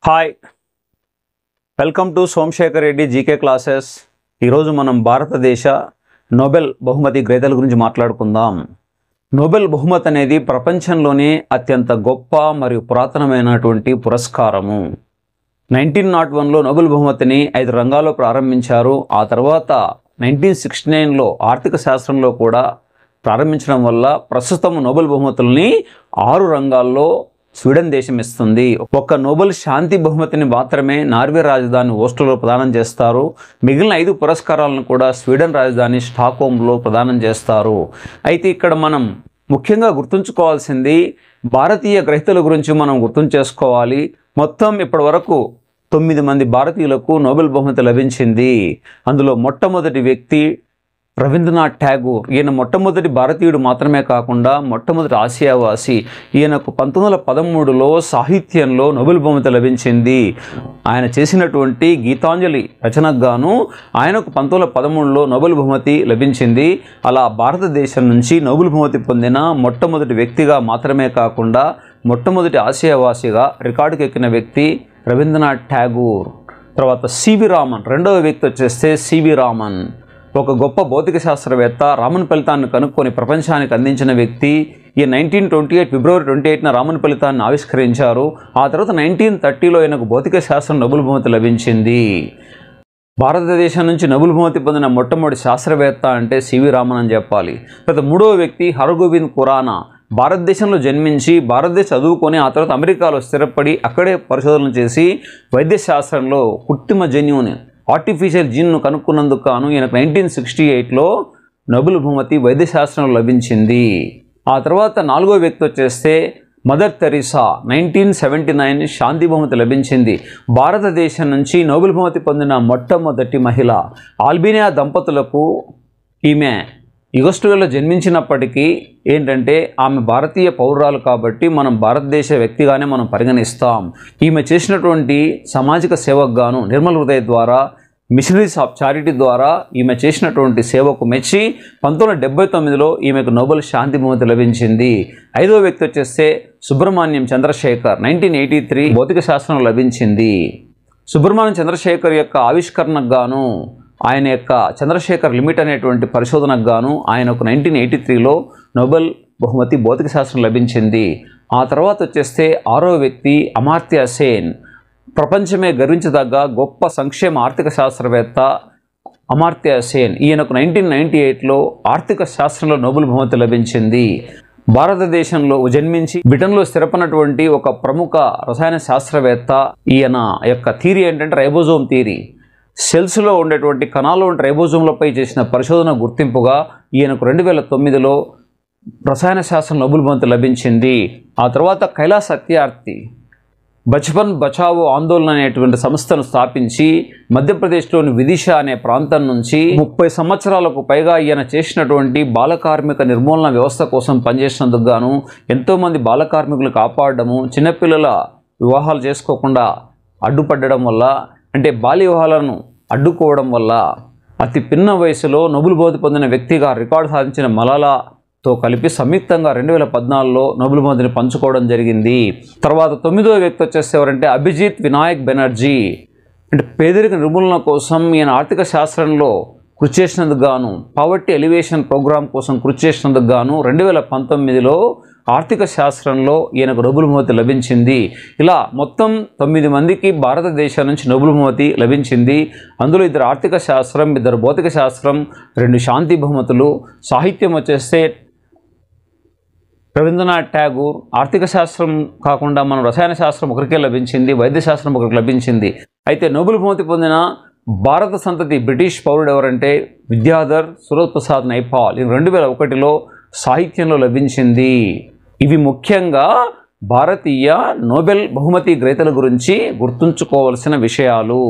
Hi, welcome to Somashekar Reddy GK classes. ఈరోజు మనం భారతదేశ నోబెల్ బహుమతి గ్రహీతల గురించి మాట్లాడుకుందాం. నోబెల్ బహుమతి అనేది ప్రపంచంలోనే అత్యంత గొప్ప మరియు పురాతనమైనటువంటి పురస్కారము. 1901లో నోబెల్ బహుమతిని 5 రంగాల్లో ప్రారంభించారు. ఆ తర్వాత 1969లో ఆర్థిక శాస్త్రంలో కూడా ప్రారంభించడం వల్ల ప్రస్తుతం నోబెల్ బహుమతుల్ని 6 రంగాల్లో స్వీడన్ దేశం ఇస్తుంది. ఒక్క నోబెల్ శాంతి బహుమతిని మాత్రమే నార్వే రాజధాని ఓస్లోలో ప్రదానం చేస్తారు. మిగిలిన 5 పురస్కారాలను కూడా స్వీడన్ రాజధాని స్టాక్హోమ్లో ప్రదానం చేస్తారు. అయితే ఇక్కడ మనం ముఖ్యంగా గుర్తుంచుకోవాల్సింది భారతీయ గ్రహీతల గురించి మనం గుర్తుంచేసుకోవాలి. మొత్తం ఇప్పటి వరకు 9 మంది భారతీయులకు నోబెల్ బహుమతి లభించింది. అందులో మొట్టమొదటి వ్యక్తి రవీంద్రనాథ్ ఠాగూర్. ఈయన మొట్టమొదటి భారతీయుడు మాత్రమే కాకుండా మొట్టమొదటి ఆసియావాసి. ఈయనకు 1913లో సాహిత్యంలో నోబెల్ బహుమతి లభించింది. ఆయన చేసినటువంటి గీతాంజలి రచనకు గాను ఆయనకు 1913లో నోబెల్ బహుమతి లభించింది. అలా భారతదేశం నుంచి నోబెల్ బహుమతి పొందిన మొట్టమొదటి వ్యక్తిగా మాత్రమే కాకుండా మొట్టమొదటి ఆసియావాసిగా రికార్డుకు ఎక్కిన వ్యక్తి రవీంద్రనాథ్ ఠాగూర్. తర్వాత సివి రామన్ రెండవ వ్యక్తి వచ్చేస్తే సివి రామన్. ఒక గొప్ప భౌతిక శాస్త్రవేత్త, రామన్ ఫలితాన్ని కనుక్కొని ప్రపంచానికి అందించిన వ్యక్తి. ఈ 1928 ఫిబ్రవరి 28న రామన్ ఫలితాన్ని ఆవిష్కరించారు. ఆ తర్వాత 1930లో ఈయనకు భౌతిక శాస్త్రం నోబెల్ బహుమతి లభించింది. భారతదేశం నుంచి నోబెల్ బహుమతి పొందిన మొట్టమొదటి శాస్త్రవేత్త అంటే సివి రామన్ అని చెప్పాలి. తర్వాత మూడవ వ్యక్తి హరగోవింద్ ఖురానా. భారతదేశంలో జన్మించి భారతదేశం చదువుకొని ఆ తర్వాత అమెరికాలో స్థిరపడి అక్కడే పరిశోధనలు చేసి వైద్యశాస్త్రంలో కృత్రిమ జన్యువుని ఆర్టిఫిషియల్ జీన్ను కనుక్కున్నందుకు గాను ఈయనకు 1968లో నోబెల్ బహుమతి వైద్యశాస్త్రంలో లభించింది. ఆ తర్వాత 4వ వ్యక్తి వచ్చేస్తే మదర్ తెరీసా. 1979 శాంతి బహుమతి లభించింది. భారతదేశం నుంచి నోబెల్ బహుమతి పొందిన మొట్టమొదటి మహిళ. ఆల్బేనియా దంపతులకు ఈమె యుగోస్లావియాలో జన్మించినప్పటికీ ఏంటంటే ఆమె భారతీయ పౌరురాలు కాబట్టి మనం భారతదేశ వ్యక్తిగానే మనం పరిగణిస్తాం. ఈమె చేసినటువంటి సామాజిక సేవకు గాను నిర్మల్ హృదయ ద్వారా, మిషనరీస్ ఆఫ్ చారిటీ ద్వారా ఈమె చేసినటువంటి సేవకు మెచ్చి 1979లో ఈమెకు నోబెల్ శాంతి బహుమతి లభించింది. 5వ వ్యక్తి వచ్చేస్తే సుబ్రహ్మణ్యం చంద్రశేఖర్. 1983 భౌతిక శాస్త్రం లభించింది. సుబ్రహ్మణ్యం చంద్రశేఖర్ యొక్క ఆవిష్కరణకు గాను, ఆయన యొక్క చంద్రశేఖర్ లిమిట్ అనేటువంటి పరిశోధనకు గాను ఆయనకు 1983లో నోబెల్ బహుమతి భౌతిక శాస్త్రం లభించింది. ఆ తర్వాత వచ్చేస్తే 6వ వ్యక్తి అమర్త్య సేన్. ప్రపంచమే గర్వించదగ్గ గొప్ప సంక్షేమ ఆర్థిక శాస్త్రవేత్త అమర్త్య సేన్. ఈయనకు 1998లో ఆర్థిక శాస్త్రంలో నోబెల్ బహుమతి లభించింది. భారతదేశంలో జన్మించి బ్రిటన్లో స్థిరపడినటువంటి ఒక ప్రముఖ రసాయన శాస్త్రవేత్త. ఈయన యొక్క థియరీ ఏంటంటే రైబోజోమ్ థియరీ. సెల్స్లో ఉండేటువంటి కణాల్లో ఉండే రైబోజోమ్లపై చేసిన పరిశోధన గుర్తింపుగా ఈయనకు 2009లో రసాయన శాస్త్రం నోబెల్ బహుమతి లభించింది. ఆ తర్వాత కైలాస్ సత్యార్థి బచ్పన్ బచావో ఆందోళన అనేటువంటి సంస్థను స్థాపించి మధ్యప్రదేశ్లోని విదిశా అనే ప్రాంతం నుంచి 30 సంవత్సరాలకు పైగా ఈయన చేసినటువంటి బాలకార్మిక నిర్మూలన వ్యవస్థ కోసం పనిచేసినందుకు గాను ఎంతోమంది బాలకార్మికులు కాపాడడము, చిన్నపిల్లల వివాహాలు చేసుకోకుండా అడ్డుపడడం వల్ల, అంటే బాల్య వివాహాలను అడ్డుకోవడం వల్ల అతి పిన్న వయసులో నోబెల్ బహుమతి పొందిన వ్యక్తిగా రికార్డు సాధించిన మలాలాతో కలిపి సంయుక్తంగా 2014లో నోబెల్ బహుమతిని పంచుకోవడం జరిగింది. తర్వాత 9వ వ్యక్తి వచ్చేసి ఎవరంటే అభిజిత్ వినాయక్ బెనర్జీ. అంటే పేదరిక నిర్మూలన కోసం ఈయన ఆర్థిక శాస్త్రంలో కృషి చేసినందుకు గాను, పావర్టీ ఎలివేషన్ ప్రోగ్రాం కోసం కృషి చేసినందుకు గాను 2019లో ఆర్థిక శాస్త్రంలో ఈయనకు నోబెల్ బహుమతి లభించింది. ఇలా మొత్తం 9 మందికి భారతదేశం నుంచి నోబెల్ బహుమతి లభించింది. అందులో 2 ఆర్థిక శాస్త్రం, 2 భౌతిక శాస్త్రం, 2 శాంతి బహుమతులు. సాహిత్యం వచ్చేస్తే రవీంద్రనాథ్ ఠాగూర్. ఆర్థిక శాస్త్రం కాకుండా మనం రసాయన శాస్త్రం ఒకరికే లభించింది, వైద్య శాస్త్రం ఒకరికి లభించింది. అయితే నోబెల్ బహుమతి పొందిన భారత సంతతి బ్రిటిష్ పౌరుడు ఎవరంటే విద్యాధర్ సూరజ్ప్రసాద్ నైపాల్. ఈ 2001లో సాహిత్యంలో లభించింది. ఇవి ముఖ్యంగా భారతీయ నోబెల్ బహుమతి గ్రహీతల గురించి గుర్తుంచుకోవాల్సిన విషయాలు.